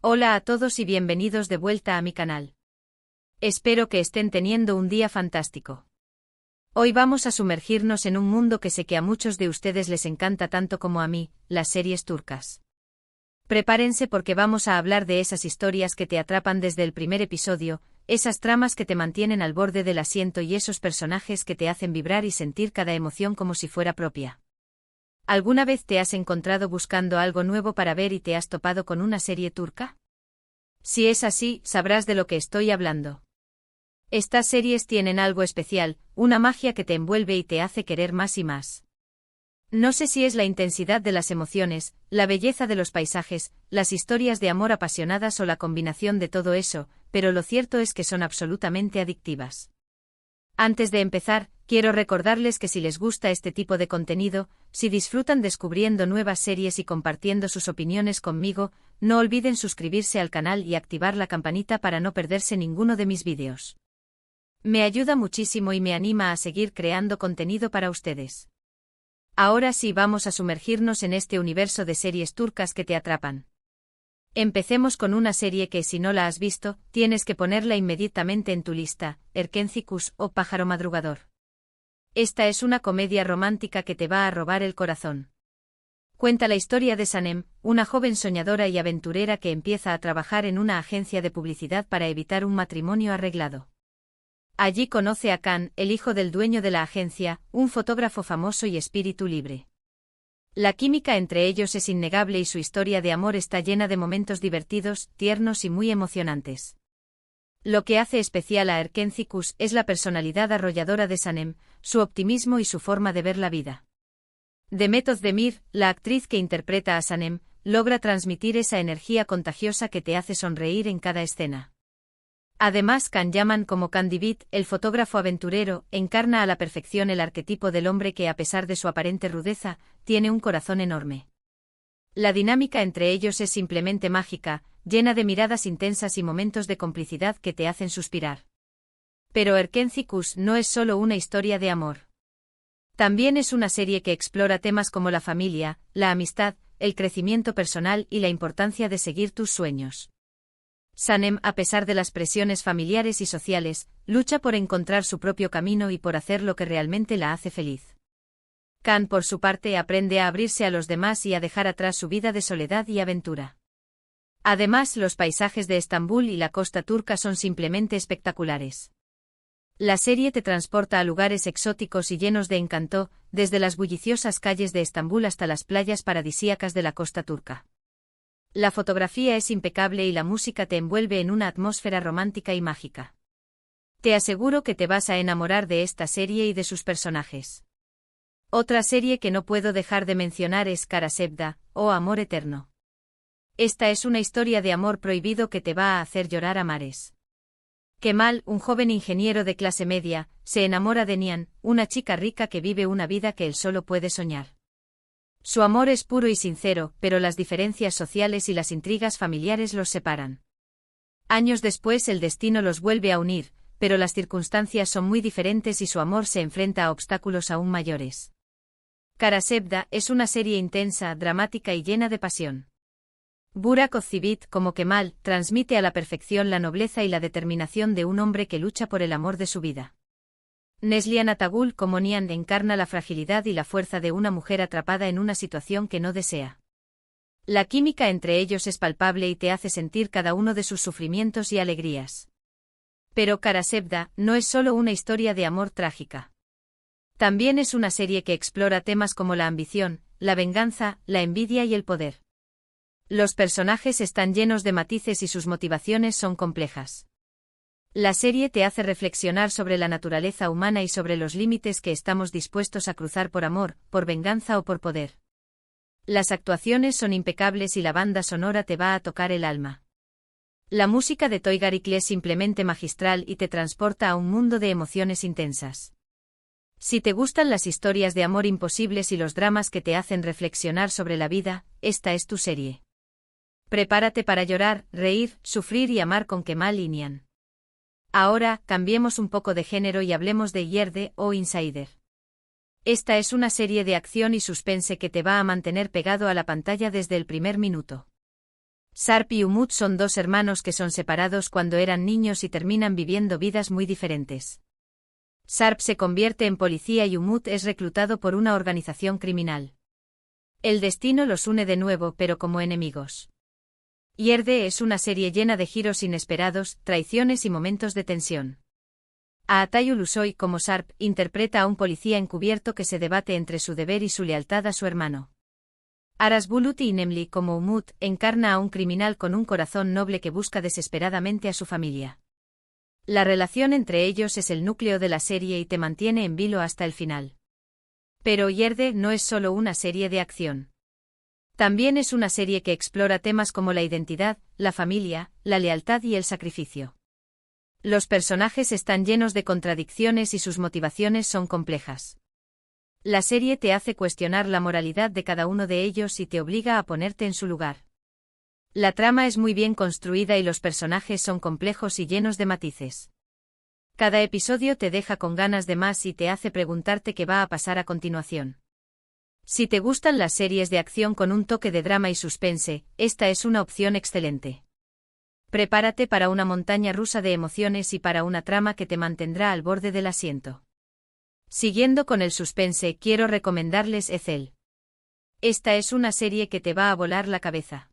Hola a todos y bienvenidos de vuelta a mi canal. Espero que estén teniendo un día fantástico. Hoy vamos a sumergirnos en un mundo que sé que a muchos de ustedes les encanta tanto como a mí, las series turcas. Prepárense porque vamos a hablar de esas historias que te atrapan desde el primer episodio, esas tramas que te mantienen al borde del asiento y esos personajes que te hacen vibrar y sentir cada emoción como si fuera propia. ¿Alguna vez te has encontrado buscando algo nuevo para ver y te has topado con una serie turca? Si es así, sabrás de lo que estoy hablando. Estas series tienen algo especial, una magia que te envuelve y te hace querer más y más. No sé si es la intensidad de las emociones, la belleza de los paisajes, las historias de amor apasionadas o la combinación de todo eso, pero lo cierto es que son absolutamente adictivas. Antes de empezar, quiero recordarles que si les gusta este tipo de contenido, si disfrutan descubriendo nuevas series y compartiendo sus opiniones conmigo, no olviden suscribirse al canal y activar la campanita para no perderse ninguno de mis vídeos. Me ayuda muchísimo y me anima a seguir creando contenido para ustedes. Ahora sí vamos a sumergirnos en este universo de series turcas que te atrapan. Empecemos con una serie que si no la has visto, tienes que ponerla inmediatamente en tu lista, Erkenci o Pájaro Madrugador. Esta es una comedia romántica que te va a robar el corazón. Cuenta la historia de Sanem, una joven soñadora y aventurera que empieza a trabajar en una agencia de publicidad para evitar un matrimonio arreglado. Allí conoce a Can, el hijo del dueño de la agencia, un fotógrafo famoso y espíritu libre. La química entre ellos es innegable y su historia de amor está llena de momentos divertidos, tiernos y muy emocionantes. Lo que hace especial a Erkenci es la personalidad arrolladora de Sanem, su optimismo y su forma de ver la vida. Demet Özdemir, la actriz que interpreta a Sanem, logra transmitir esa energía contagiosa que te hace sonreír en cada escena. Además, Can Yaman como Can Divit, el fotógrafo aventurero, encarna a la perfección el arquetipo del hombre que a pesar de su aparente rudeza, tiene un corazón enorme. La dinámica entre ellos es simplemente mágica, llena de miradas intensas y momentos de complicidad que te hacen suspirar. Pero Erkenci no es solo una historia de amor. También es una serie que explora temas como la familia, la amistad, el crecimiento personal y la importancia de seguir tus sueños. Sanem, a pesar de las presiones familiares y sociales, lucha por encontrar su propio camino y por hacer lo que realmente la hace feliz. Can, por su parte, aprende a abrirse a los demás y a dejar atrás su vida de soledad y aventura. Además, los paisajes de Estambul y la costa turca son simplemente espectaculares. La serie te transporta a lugares exóticos y llenos de encanto, desde las bulliciosas calles de Estambul hasta las playas paradisíacas de la costa turca. La fotografía es impecable y la música te envuelve en una atmósfera romántica y mágica. Te aseguro que te vas a enamorar de esta serie y de sus personajes. Otra serie que no puedo dejar de mencionar es Kara Sevda, o Amor Eterno. Esta es una historia de amor prohibido que te va a hacer llorar a mares. Kemal, un joven ingeniero de clase media, se enamora de Nihan, una chica rica que vive una vida que él solo puede soñar. Su amor es puro y sincero, pero las diferencias sociales y las intrigas familiares los separan. Años después el destino los vuelve a unir, pero las circunstancias son muy diferentes y su amor se enfrenta a obstáculos aún mayores. Kara Sevda es una serie intensa, dramática y llena de pasión. Burak Özçivit, como Kemal, transmite a la perfección la nobleza y la determinación de un hombre que lucha por el amor de su vida. Neslihan Atagul como Nihan encarna la fragilidad y la fuerza de una mujer atrapada en una situación que no desea. La química entre ellos es palpable y te hace sentir cada uno de sus sufrimientos y alegrías. Pero Kara Sevda no es solo una historia de amor trágica. También es una serie que explora temas como la ambición, la venganza, la envidia y el poder. Los personajes están llenos de matices y sus motivaciones son complejas. La serie te hace reflexionar sobre la naturaleza humana y sobre los límites que estamos dispuestos a cruzar por amor, por venganza o por poder. Las actuaciones son impecables y la banda sonora te va a tocar el alma. La música de Toygarikli es simplemente magistral y te transporta a un mundo de emociones intensas. Si te gustan las historias de amor imposibles y los dramas que te hacen reflexionar sobre la vida, esta es tu serie. Prepárate para llorar, reír, sufrir y amar con Kemal y Nihan. Ahora, cambiemos un poco de género y hablemos de Yerde o Insider. Esta es una serie de acción y suspense que te va a mantener pegado a la pantalla desde el primer minuto. Sarp y Umut son dos hermanos que son separados cuando eran niños y terminan viviendo vidas muy diferentes. Sarp se convierte en policía y Umut es reclutado por una organización criminal. El destino los une de nuevo, pero como enemigos. Yerde es una serie llena de giros inesperados, traiciones y momentos de tensión. Aatayu Lusoy, como Sarp, interpreta a un policía encubierto que se debate entre su deber y su lealtad a su hermano. Aras Buluti Nemli, como Umut, encarna a un criminal con un corazón noble que busca desesperadamente a su familia. La relación entre ellos es el núcleo de la serie y te mantiene en vilo hasta el final. Pero Yerde no es solo una serie de acción. También es una serie que explora temas como la identidad, la familia, la lealtad y el sacrificio. Los personajes están llenos de contradicciones y sus motivaciones son complejas. La serie te hace cuestionar la moralidad de cada uno de ellos y te obliga a ponerte en su lugar. La trama es muy bien construida y los personajes son complejos y llenos de matices. Cada episodio te deja con ganas de más y te hace preguntarte qué va a pasar a continuación. Si te gustan las series de acción con un toque de drama y suspense, esta es una opción excelente. Prepárate para una montaña rusa de emociones y para una trama que te mantendrá al borde del asiento. Siguiendo con el suspense, quiero recomendarles Ethel. Esta es una serie que te va a volar la cabeza.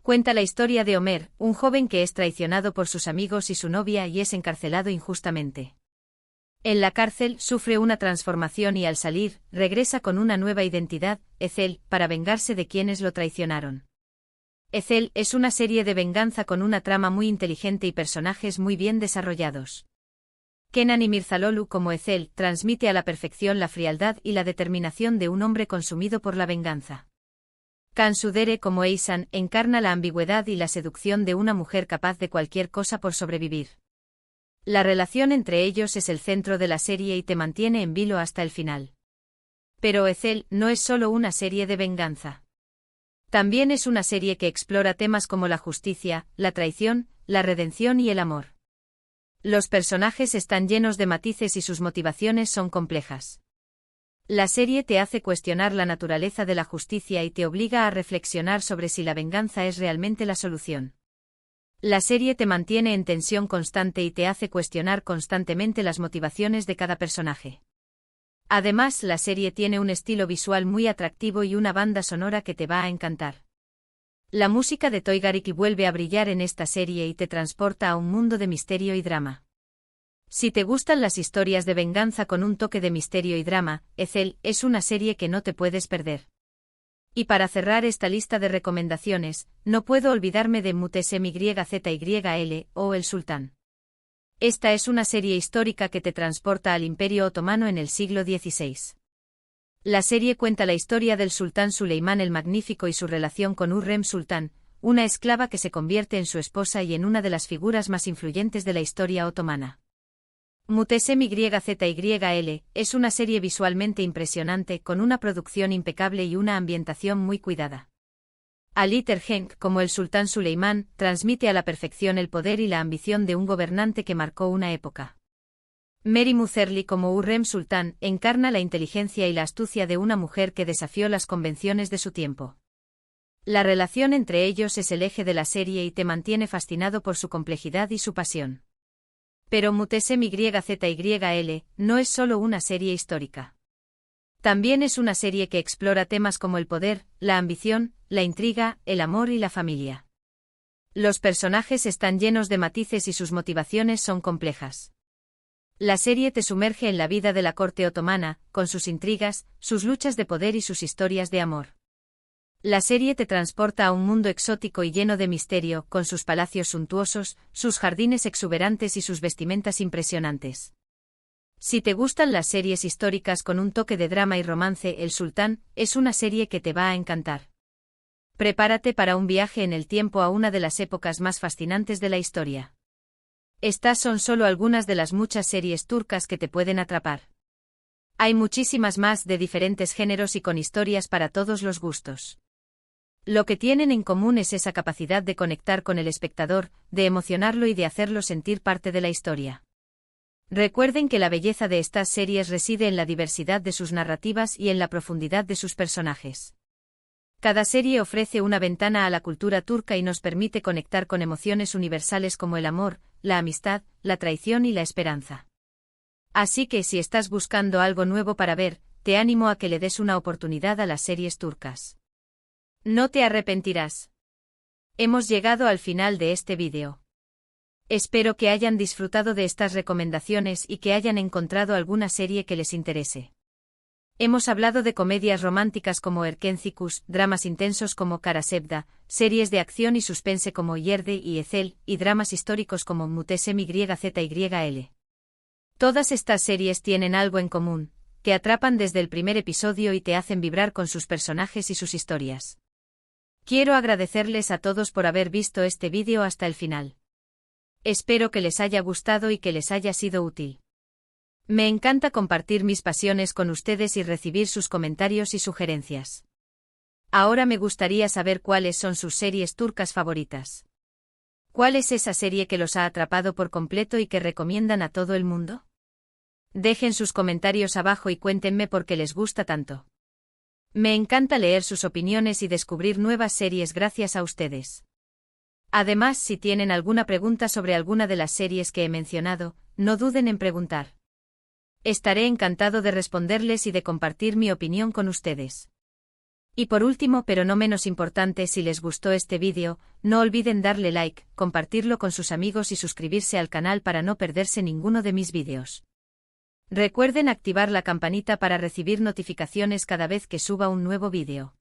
Cuenta la historia de Homer, un joven que es traicionado por sus amigos y su novia y es encarcelado injustamente. En la cárcel sufre una transformación y al salir, regresa con una nueva identidad, Ethel, para vengarse de quienes lo traicionaron. Ethel es una serie de venganza con una trama muy inteligente y personajes muy bien desarrollados. Kenan y Mirzalolu como Ethel transmite a la perfección la frialdad y la determinación de un hombre consumido por la venganza. Kansudere como Eisan encarna la ambigüedad y la seducción de una mujer capaz de cualquier cosa por sobrevivir. La relación entre ellos es el centro de la serie y te mantiene en vilo hasta el final. Pero Ethel no es solo una serie de venganza. También es una serie que explora temas como la justicia, la traición, la redención y el amor. Los personajes están llenos de matices y sus motivaciones son complejas. La serie te hace cuestionar la naturaleza de la justicia y te obliga a reflexionar sobre si la venganza es realmente la solución. La serie te mantiene en tensión constante y te hace cuestionar constantemente las motivaciones de cada personaje. Además, la serie tiene un estilo visual muy atractivo y una banda sonora que te va a encantar. La música de Toygariki vuelve a brillar en esta serie y te transporta a un mundo de misterio y drama. Si te gustan las historias de venganza con un toque de misterio y drama, Ethel es una serie que no te puedes perder. Y para cerrar esta lista de recomendaciones, no puedo olvidarme de Mutesim Yzyl o El Sultán. Esta es una serie histórica que te transporta al Imperio Otomano en el siglo XVI. La serie cuenta la historia del sultán Suleimán el Magnífico y su relación con Hürrem Sultán, una esclava que se convierte en su esposa y en una de las figuras más influyentes de la historia otomana. Mutesim Yzyl es una serie visualmente impresionante con una producción impecable y una ambientación muy cuidada. Ali Tergenk, como el sultán Suleimán, transmite a la perfección el poder y la ambición de un gobernante que marcó una época. Mary Muzerli como Hürrem Sultán encarna la inteligencia y la astucia de una mujer que desafió las convenciones de su tiempo. La relación entre ellos es el eje de la serie y te mantiene fascinado por su complejidad y su pasión. Pero Mutesim Yzyl no es solo una serie histórica. También es una serie que explora temas como el poder, la ambición, la intriga, el amor y la familia. Los personajes están llenos de matices y sus motivaciones son complejas. La serie te sumerge en la vida de la corte otomana, con sus intrigas, sus luchas de poder y sus historias de amor. La serie te transporta a un mundo exótico y lleno de misterio, con sus palacios suntuosos, sus jardines exuberantes y sus vestimentas impresionantes. Si te gustan las series históricas con un toque de drama y romance, El Sultán es una serie que te va a encantar. Prepárate para un viaje en el tiempo a una de las épocas más fascinantes de la historia. Estas son solo algunas de las muchas series turcas que te pueden atrapar. Hay muchísimas más de diferentes géneros y con historias para todos los gustos. Lo que tienen en común es esa capacidad de conectar con el espectador, de emocionarlo y de hacerlo sentir parte de la historia. Recuerden que la belleza de estas series reside en la diversidad de sus narrativas y en la profundidad de sus personajes. Cada serie ofrece una ventana a la cultura turca y nos permite conectar con emociones universales como el amor, la amistad, la traición y la esperanza. Así que si estás buscando algo nuevo para ver, te animo a que le des una oportunidad a las series turcas. No te arrepentirás. Hemos llegado al final de este vídeo. Espero que hayan disfrutado de estas recomendaciones y que hayan encontrado alguna serie que les interese. Hemos hablado de comedias románticas como Erkencikus, dramas intensos como Kara Sevda, series de acción y suspense como Yerde y Ezel, y dramas históricos como Mutesem YZYL. Todas estas series tienen algo en común, que atrapan desde el primer episodio y te hacen vibrar con sus personajes y sus historias. Quiero agradecerles a todos por haber visto este vídeo hasta el final. Espero que les haya gustado y que les haya sido útil. Me encanta compartir mis pasiones con ustedes y recibir sus comentarios y sugerencias. Ahora me gustaría saber cuáles son sus series turcas favoritas. ¿Cuál es esa serie que los ha atrapado por completo y que recomiendan a todo el mundo? Dejen sus comentarios abajo y cuéntenme por qué les gusta tanto. Me encanta leer sus opiniones y descubrir nuevas series gracias a ustedes. Además, si tienen alguna pregunta sobre alguna de las series que he mencionado, no duden en preguntar. Estaré encantado de responderles y de compartir mi opinión con ustedes. Y por último, pero no menos importante, si les gustó este vídeo, no olviden darle like, compartirlo con sus amigos y suscribirse al canal para no perderse ninguno de mis vídeos. Recuerden activar la campanita para recibir notificaciones cada vez que suba un nuevo vídeo.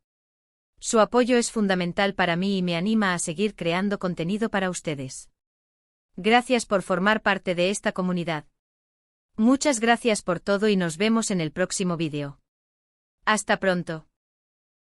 Su apoyo es fundamental para mí y me anima a seguir creando contenido para ustedes. Gracias por formar parte de esta comunidad. Muchas gracias por todo y nos vemos en el próximo vídeo. Hasta pronto.